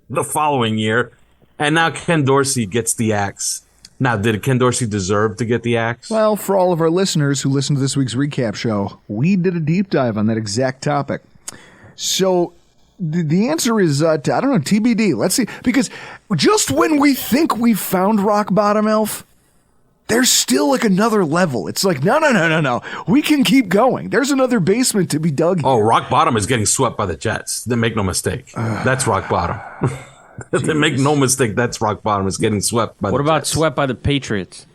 the following year. And now Ken Dorsey gets the axe. Now, did Ken Dorsey deserve to get the axe?
Well, for all of our listeners who listened to this week's recap show, we did a deep dive on that exact topic. So the answer is, I don't know, TBD. Let's see. Because just when we think we've found rock bottom, Elf, there's still like another level. It's like, no. We can keep going. There's another basement to be dug here.
Oh, rock bottom is getting swept by the Jets. Then make no mistake. That's rock bottom. Make no mistake, that's rock bottom. It's getting swept by the Jets.
What about swept by the Patriots?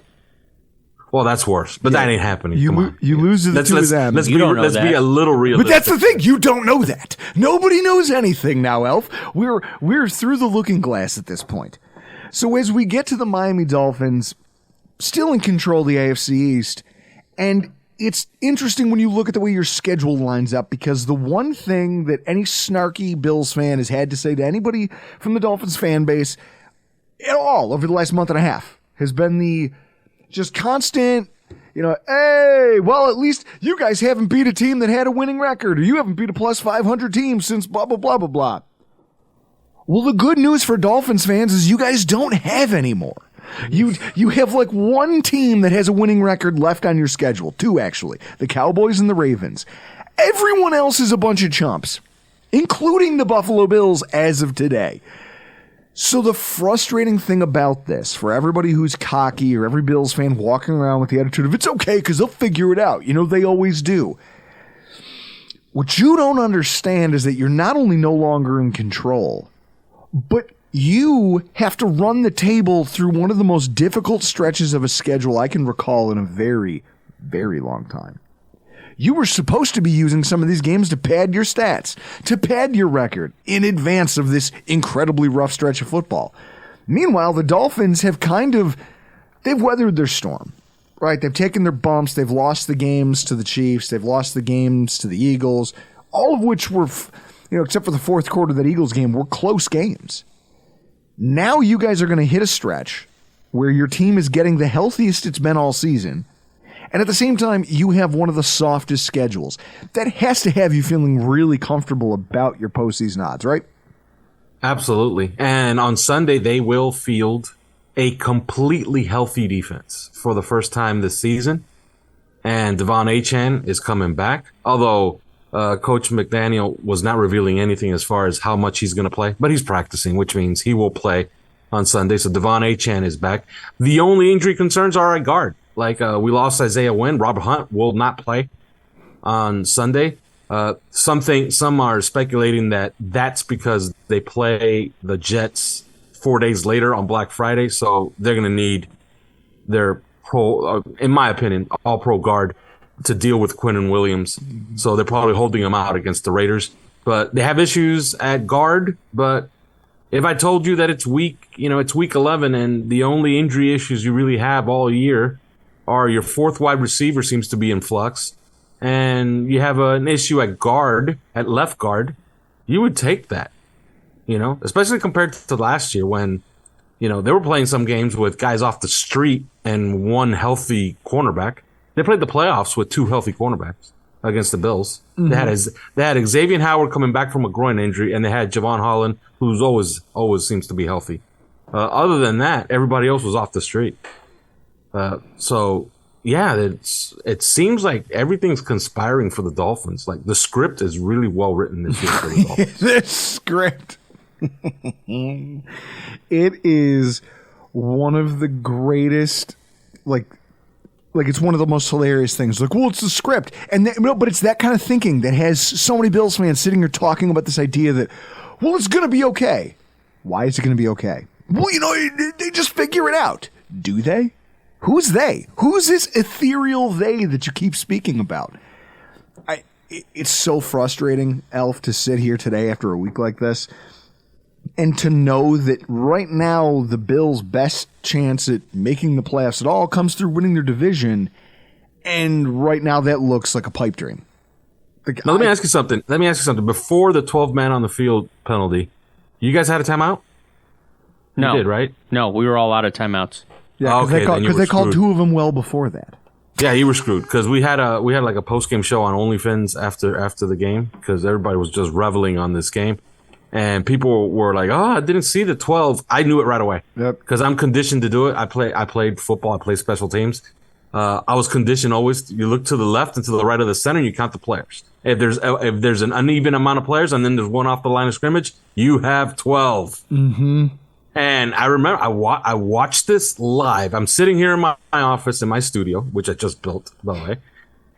Well, that's worse, but that ain't happening.
You lose to the two of them.
Let's be a little realistic.
But that's the thing. You don't know that. Nobody knows anything now, Elf. We're through the looking glass at this point. So as we get to the Miami Dolphins, still in control of the AFC East. And it's interesting when you look at the way your schedule lines up, because the one thing that any snarky Bills fan has had to say to anybody from the Dolphins fan base at all over the last month and a half has been the just constant, hey, well, at least you guys haven't beat a team that had a winning record, or you haven't beat a plus 500 team since blah, blah, blah, blah, blah. Well, the good news for Dolphins fans is you guys don't have any more. You have like one team that has a winning record left on your schedule. Two, actually. The Cowboys and the Ravens. Everyone else is a bunch of chumps, including the Buffalo Bills as of today. So the frustrating thing about this, for everybody who's cocky or every Bills fan walking around with the attitude of, it's okay because they'll figure it out. They always do. What you don't understand is that you're not only no longer in control, but you have to run the table through one of the most difficult stretches of a schedule I can recall in a very, very long time. You were supposed to be using some of these games to pad your stats, to pad your record in advance of this incredibly rough stretch of football. Meanwhile, the Dolphins have they've weathered their storm, right? They've taken their bumps. They've lost the games to the Chiefs. They've lost the games to the Eagles, all of which were, except for the fourth quarter of that Eagles game, were close games. Now you guys are going to hit a stretch where your team is getting the healthiest it's been all season. And at the same time, you have one of the softest schedules. That has to have you feeling really comfortable about your postseason odds, right?
Absolutely. And on Sunday, they will field a completely healthy defense for the first time this season. And Devon Achane is coming back, although Coach McDaniel was not revealing anything as far as how much he's going to play, but he's practicing, which means he will play on Sunday. So Devon Achane is back. The only injury concerns are at guard. We lost Isaiah Wynn. Robert Hunt will not play on Sunday. Some are speculating that that's because they play the Jets 4 days later on Black Friday, so they're going to need their in my opinion, all-pro guard to deal with Quinnen Williams. So they're probably holding him out against the Raiders. But they have issues at guard. But if I told you that it's week 11 and the only injury issues you really have all year are your fourth wide receiver seems to be in flux, and you have an issue at left guard, you would take that, especially compared to last year when, they were playing some games with guys off the street and one healthy cornerback. They played the playoffs with two healthy cornerbacks against the Bills. Mm-hmm. They had Xavier Howard coming back from a groin injury, and they had Javon Holland, who's always seems to be healthy. Other than that, everybody else was off the street. It seems like everything's conspiring for the Dolphins. Like the script is really well written this year for the Dolphins.
The script. It is one of the greatest, like it's one of the most hilarious things. Like, well, it's the script, but it's that kind of thinking that has so many Bills fans sitting here talking about this idea that, well, it's going to be okay. Why is it going to be okay? Well, they just figure it out. Do they? Who's they? Who's this ethereal they that you keep speaking about? It's so frustrating, Elf, to sit here today after a week like this and to know that right now the Bills' best chance at making the playoffs at all comes through winning their division, and right now that looks like a pipe dream.
Now, let me ask you something. Before the 12-man on the field penalty, you guys had a timeout?
No.
You did, right?
No, we were all out of timeouts.
Yeah, because they called two of them well before that.
Yeah, you were screwed because we had like a post-game show on OnlyFans after the game because everybody was just reveling on this game. And people were like, "Oh, I didn't see the 12." I knew it right away because I'm conditioned to do it. I played football. I played special teams. I was conditioned always. You look to the left and to the right of the center, and you count the players. If there's an uneven amount of players, and then there's one off the line of scrimmage, you have 12.
Mm-hmm.
And I remember I watched this live. I'm sitting here in my office in my studio, which I just built, by the way,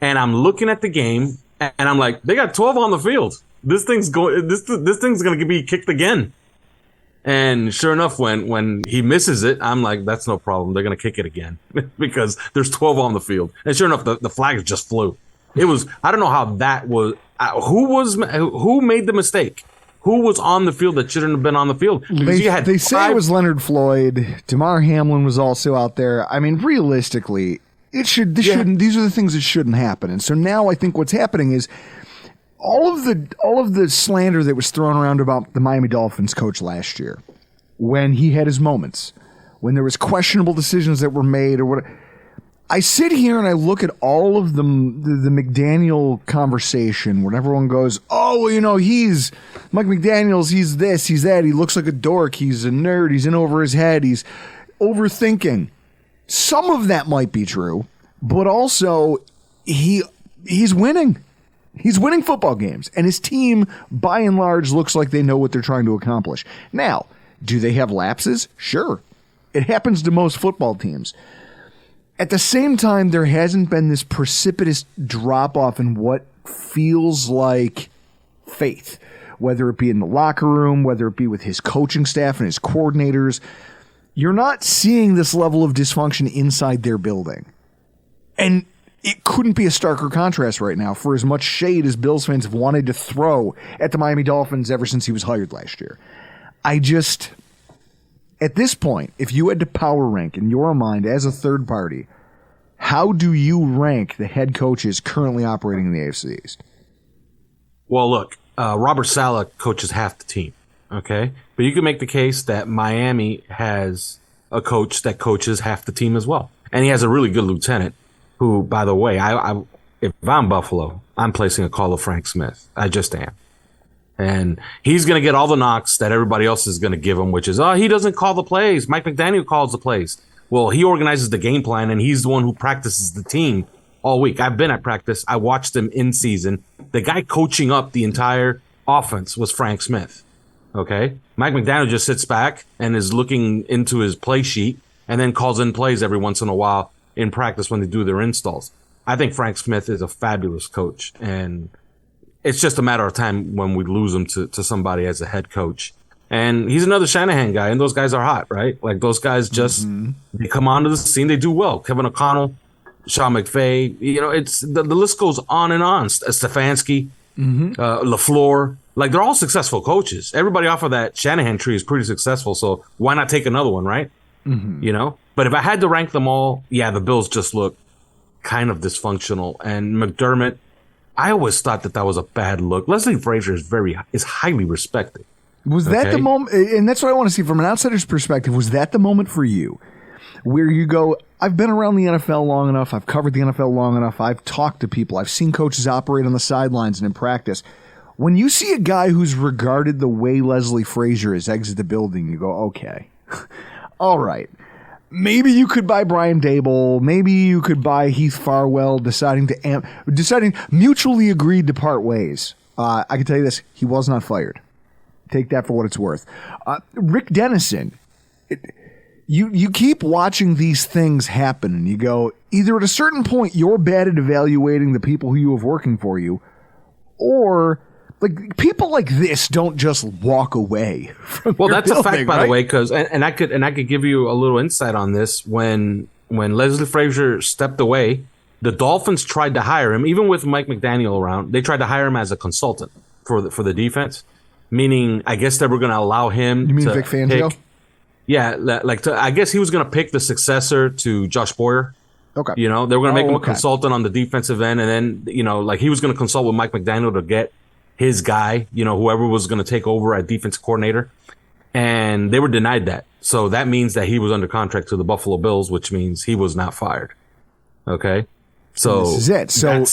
and I'm looking at the game, and I'm like, they got 12 on the field. This thing's going to be kicked again. And sure enough, when he misses it, I'm like, that's no problem. They're going to kick it again because there's 12 on the field. And sure enough, the flag just flew. It was, I don't know how that was. Who made the mistake? Who was on the field that shouldn't have been on the field? Because
They say it was Leonard Floyd. Damar Hamlin was also out there. I mean, realistically, these are the things that shouldn't happen. And so now I think what's happening is all of the slander that was thrown around about the Miami Dolphins coach last year, when he had his moments, when there was questionable decisions that were made or what. I sit here and I look at all of the McDaniel conversation when everyone goes, oh, well, he's Mike McDaniels, he's this, he's that, he looks like a dork, he's a nerd, he's in over his head, he's overthinking. Some of that might be true, but also he's winning. He's winning football games, and his team, by and large, looks like they know what they're trying to accomplish. Now, do they have lapses? Sure. It happens to most football teams. At the same time, there hasn't been this precipitous drop-off in what feels like faith, whether it be in the locker room, whether it be with his coaching staff and his coordinators. You're not seeing this level of dysfunction inside their building. And it couldn't be a starker contrast right now for as much shade as Bills fans have wanted to throw at the Miami Dolphins ever since he was hired last year. At this point, if you had to power rank in your mind as a third party, how do you rank the head coaches currently operating in the AFC East?
Well, look, Robert Saleh coaches half the team, okay? But you can make the case that Miami has a coach that coaches half the team as well. And he has a really good lieutenant who, by the way, if I'm Buffalo, I'm placing a call of Frank Smith. I just am. And he's going to get all the knocks that everybody else is going to give him, which is, he doesn't call the plays. Mike McDaniel calls the plays. Well, he organizes the game plan, and he's the one who practices the team all week. I've been at practice. I watched him in season. The guy coaching up the entire offense was Frank Smith. Okay? Mike McDaniel just sits back and is looking into his play sheet and then calls in plays every once in a while in practice when they do their installs. I think Frank Smith is a fabulous coach, and it's just a matter of time when we lose him to somebody as a head coach. And he's another Shanahan guy, and those guys are hot, right? Like, those guys just, they come onto the scene, they do well. Kevin O'Connell, Sean McVay, it's the list goes on and on. Stefanski, LaFleur, like, they're all successful coaches. Everybody off of that Shanahan tree is pretty successful, so why not take another one, right? But if I had to rank them all, the Bills just look kind of dysfunctional. And McDermott, I always thought that was a bad look. Leslie Frazier is highly respected.
Was that the moment? And that's what I want to see from an outsider's perspective. Was that the moment for you where you go, I've been around the NFL long enough. I've covered the NFL long enough. I've talked to people. I've seen coaches operate on the sidelines and in practice. When you see a guy who's regarded the way Leslie Frazier is exit the building, you go, okay, all right. Maybe you could buy Brian Dable. Maybe you could buy Heath Farwell, deciding mutually agreed to part ways. I can tell you this: he was not fired. Take that for what it's worth. Rick Dennison. You keep watching these things happen, and you go, either at a certain point you're bad at evaluating the people who you have working for you, or like people like this don't just walk away from
that's
building,
a fact, by
right?
the way, because and I could give you a little insight on this. When Leslie Frazier stepped away, the Dolphins tried to hire him, even with Mike McDaniel around. They tried to hire him as a consultant for the defense, meaning I guess they were going to allow him.
You mean
to
Vic Fangio?
I guess he was going to pick the successor to Josh Boyer.
Okay.
They were going to make him a consultant on the defensive end, and then he was going to consult with Mike McDaniel to get his guy, whoever was going to take over at defense coordinator, and they were denied that. So that means that he was under contract to the Buffalo Bills, which means he was not fired. Okay, so
this is it. So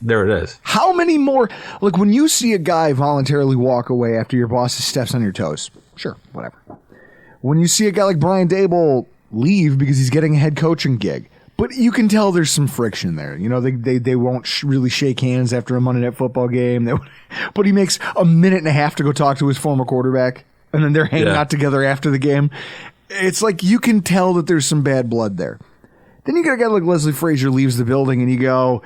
there it is.
How many more? Like, when you see a guy voluntarily walk away after your boss steps on your toes, sure, whatever. When you see a guy like Brian Dable leave because he's getting a head coaching gig, but you can tell there's some friction there. They won't really shake hands after a Monday Night Football game. But he makes a minute and a half to go talk to his former quarterback, and then they're hanging out together after the game. It's like you can tell that there's some bad blood there. Then you got a guy like Leslie Frazier leaves the building, and you go,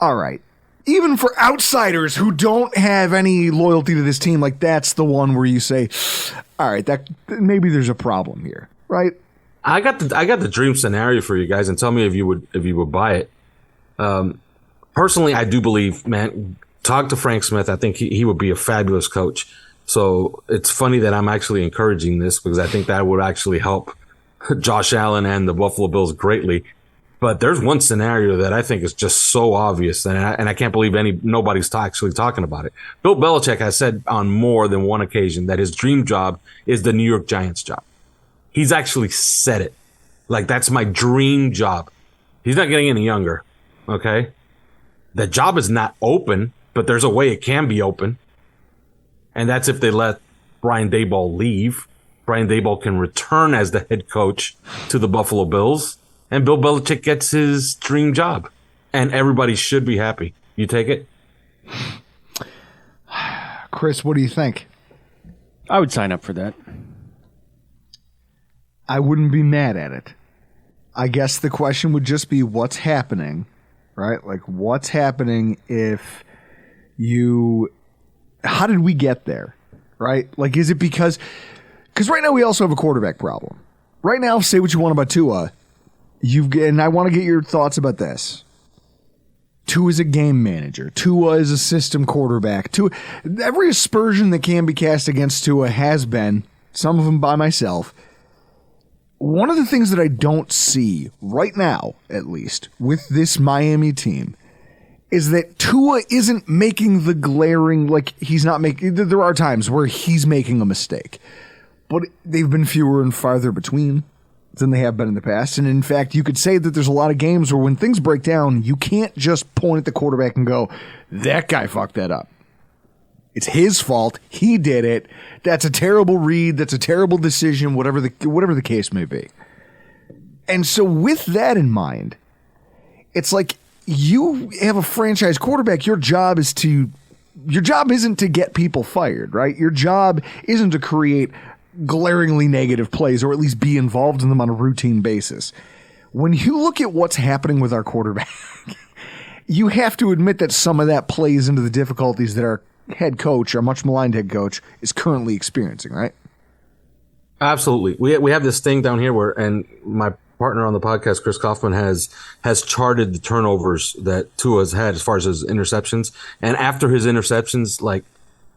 all right. Even for outsiders who don't have any loyalty to this team, like, that's the one where you say, all right, that maybe there's a problem here, right?
I got the dream scenario for you guys, and tell me if you would buy it. Personally, I do believe, man, talk to Frank Smith. I think he would be a fabulous coach. So it's funny that I'm actually encouraging this because I think that would actually help Josh Allen and the Buffalo Bills greatly. But there's one scenario that I think is just so obvious, and I can't believe nobody's actually talking about it. Bill Belichick has said on more than one occasion that his dream job is the New York Giants job. He's actually said it. Like, that's my dream job. He's not getting any younger, okay? The job is not open, but there's a way it can be open. And that's if they let Brian Daboll leave. Brian Daboll can return as the head coach to the Buffalo Bills. And Bill Belichick gets his dream job. And everybody should be happy. You take it?
Chris, what do you think?
I would sign up for that.
I wouldn't be mad at it. I guess the question would just be what's happening, right? Like, what's happening if you... How did we get there, right? Like, is it because right now we also have a quarterback problem. Right now, say what you want about Tua. And I want to get your thoughts about this. Tua is a game manager. Tua is a system quarterback. Every aspersion that can be cast against Tua has been, some of them by myself. One of the things that I don't see right now, at least, with this Miami team, is that Tua isn't making the glaring, like he's not making, there are times where he's making a mistake, but they've been fewer and farther between than they have been in the past. And in fact, you could say that there's a lot of games where when things break down, you can't just point at the quarterback and go, that guy fucked that up. It's his fault. He did it. That's a terrible read. That's a terrible decision, whatever the case may be. And so with that in mind, it's like you have a franchise quarterback. Your job isn't to get people fired, right? Your job isn't to create glaringly negative plays or at least be involved in them on a routine basis. When you look at what's happening with our quarterback, you have to admit that some of that plays into the difficulties that our head coach, our much maligned head coach, is currently experiencing, right?
Absolutely. We have this thing down here where, and my partner on the podcast, Chris Kaufman, has charted the turnovers that Tua's had as far as his interceptions. And after his interceptions, like,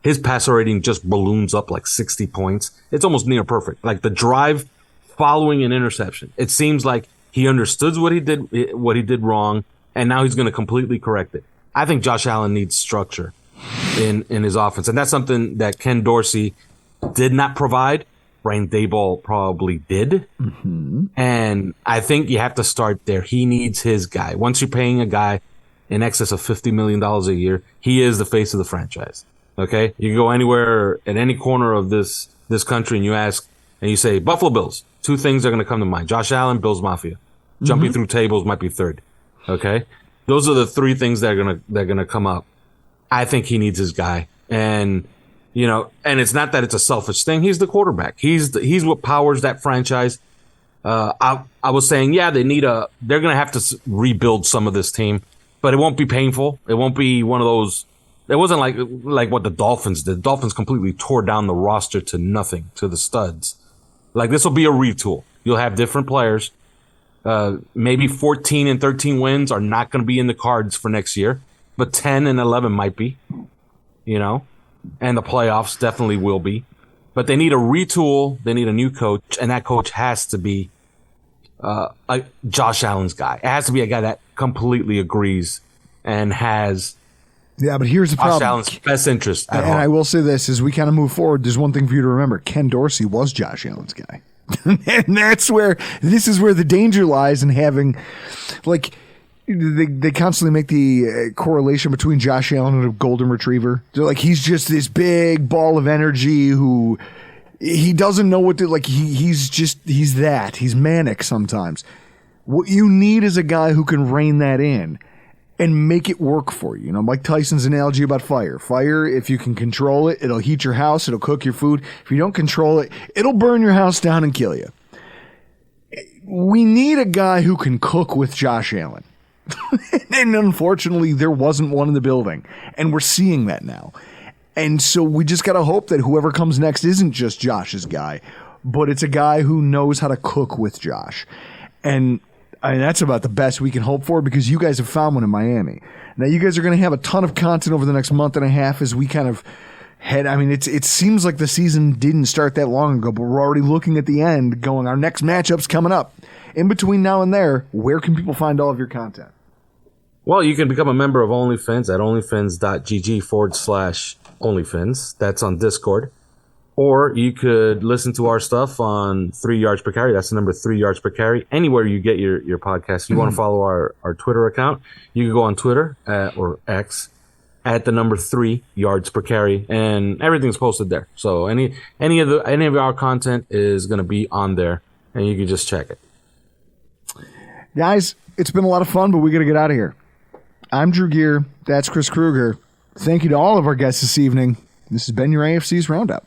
his passer rating just balloons up like 60 points. It's almost near perfect. Like, the drive following an interception, it seems like he understood what he did wrong, and now he's going to completely correct it. I think Josh Allen needs structure in his offense, and that's something that Ken Dorsey did not provide. Brian Daboll probably did. Mm-hmm. And I think you have to start there. He needs his guy. Once you're paying a guy in excess of $50 million a year, he is the face of the franchise. Okay? You can go anywhere in any corner of this country and you ask, and you say, Buffalo Bills. Two things are going to come to mind. Josh Allen, Bills Mafia. Jumping through tables might be third. Okay? Those are the three things that are going to come up. I think he needs his guy. And, you know, and it's not that it's a selfish thing. He's the quarterback. He's what powers that franchise. I was saying, yeah, they're going to have to rebuild some of this team, but it won't be painful. It won't be one of those. It wasn't like what the Dolphins did. The Dolphins completely tore down the roster to nothing, to the studs. Like, this will be a retool. You'll have different players. Maybe 14 and 13 wins are not going to be in the cards for next year, but 10 and 11 might be, you know, and the playoffs definitely will be. But they need a retool. They need a new coach, and that coach has to be Josh Allen's guy. It has to be a guy that completely agrees and has.
Yeah, but here's the problem.
Josh Allen's best interest at
and
heart.
I will say this, as we kind of move forward, there's one thing for you to remember. Ken Dorsey was Josh Allen's guy. And this is where the danger lies in having, like, they constantly make the correlation between Josh Allen and a golden retriever. They're like, he's just this big ball of energy who he doesn't know what to, like, he's manic sometimes. What you need is a guy who can rein that in and make it work for you. You know, Mike Tyson's analogy about fire. Fire, if you can control it, it'll heat your house, it'll cook your food. If you don't control it, it'll burn your house down and kill you. We need a guy who can cook with Josh Allen. And unfortunately, there wasn't one in the building. And we're seeing that now. And so we just got to hope that whoever comes next isn't just Josh's guy, but it's a guy who knows how to cook with Josh. And I mean, that's about the best we can hope for, because you guys have found one in Miami. Now, you guys are going to have a ton of content over the next month and a half as we kind of It seems like the season didn't start that long ago, but we're already looking at the end, going, our next matchup's coming up. In between now and there, where can people find all of your content?
Well, you can become a member of OnlyFans at onlyfans.gg/OnlyFans. That's on Discord. Or you could listen to our stuff on 3 Yards Per Carry. That's the number 3 Yards Per Carry. Anywhere you get your podcast. If you want to follow our Twitter account, you can go on Twitter or X at the number 3 Yards Per Carry, and everything's posted there. So any of our content is going to be on there, and you can just check it.
Guys, it's been a lot of fun, but we got to get out of here. I'm Drew Gear. That's Chris Kruger. Thank you to all of our guests this evening. This has been your AFC's Roundup.